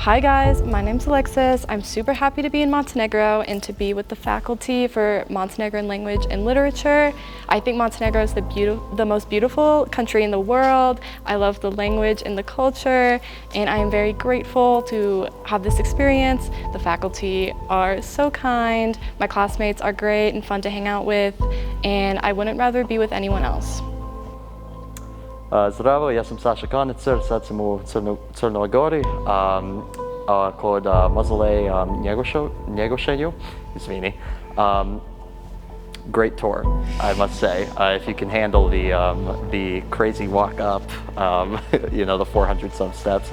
Hi guys, my name's Alexis. I'm super happy to be in Montenegro and to be with the faculty for Montenegrin language and literature. I think Montenegro is the most beautiful country in the world. I love the language and the culture, and I am very grateful to have this experience. The faculty are so kind, my classmates are great and fun to hang out with, and I wouldn't rather be with anyone else. Zdravo, ja sam Saša Kanicer, sad sam u Crnoj Gori kod Mausolej Njegošenju, izvini. Great tour, I must say. If you can handle the crazy walk up, you know, the 400 some steps,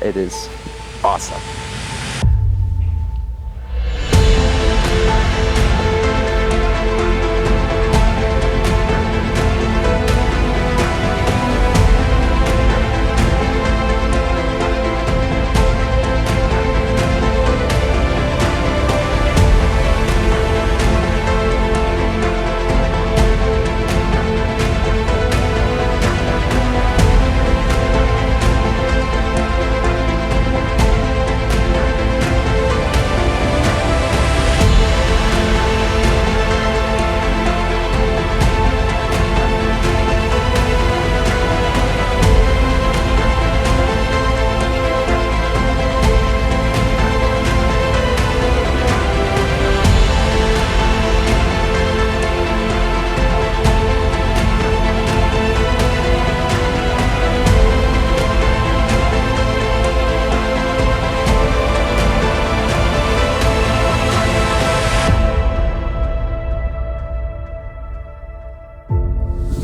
it is awesome.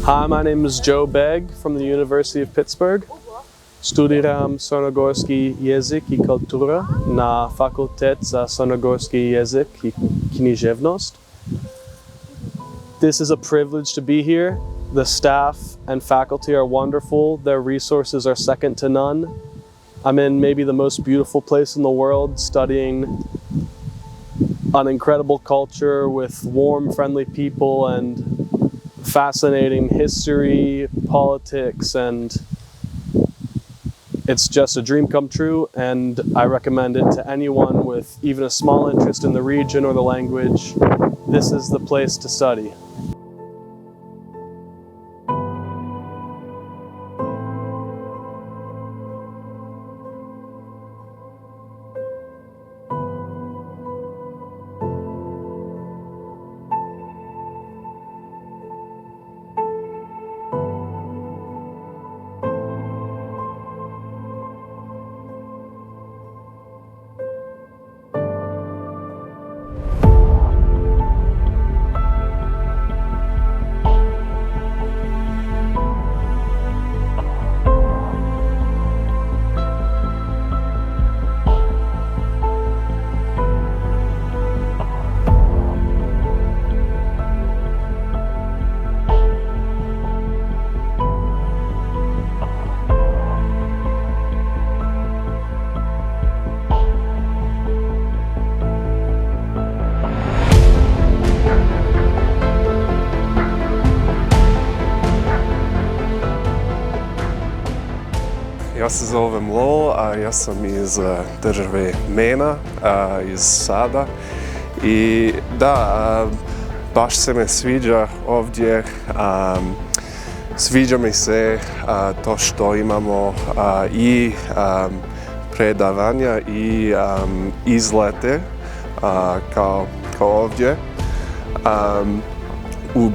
Hi, my name is Joe Begg from the University of Pittsburgh. Studiram crnogorski jezik I kultura na Fakultet za crnogorski jezik I književnost. This is a privilege to be here. The staff and faculty are wonderful. Their resources are second to none. I'm in maybe the most beautiful place in the world, studying an incredible culture with warm, friendly people and fascinating history, politics, and it's just a dream come true, and I recommend it to anyone with even a small interest in the region or the language. This is the place to study. Ja se zovem Lol, a ja sam iz države Mena, iz Sada. I da, baš se me sviđa ovdje. Sviđa mi se to što imamo I predavanja I izlete kao ovdje u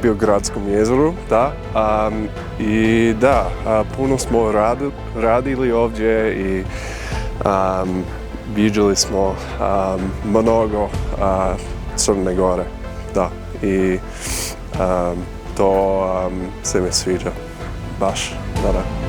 Biogradskom jezeru, da. I da, puno smo radili ovdje I viđali smo mnogo Crne Gore, da. I to se mi sviđa, baš, da.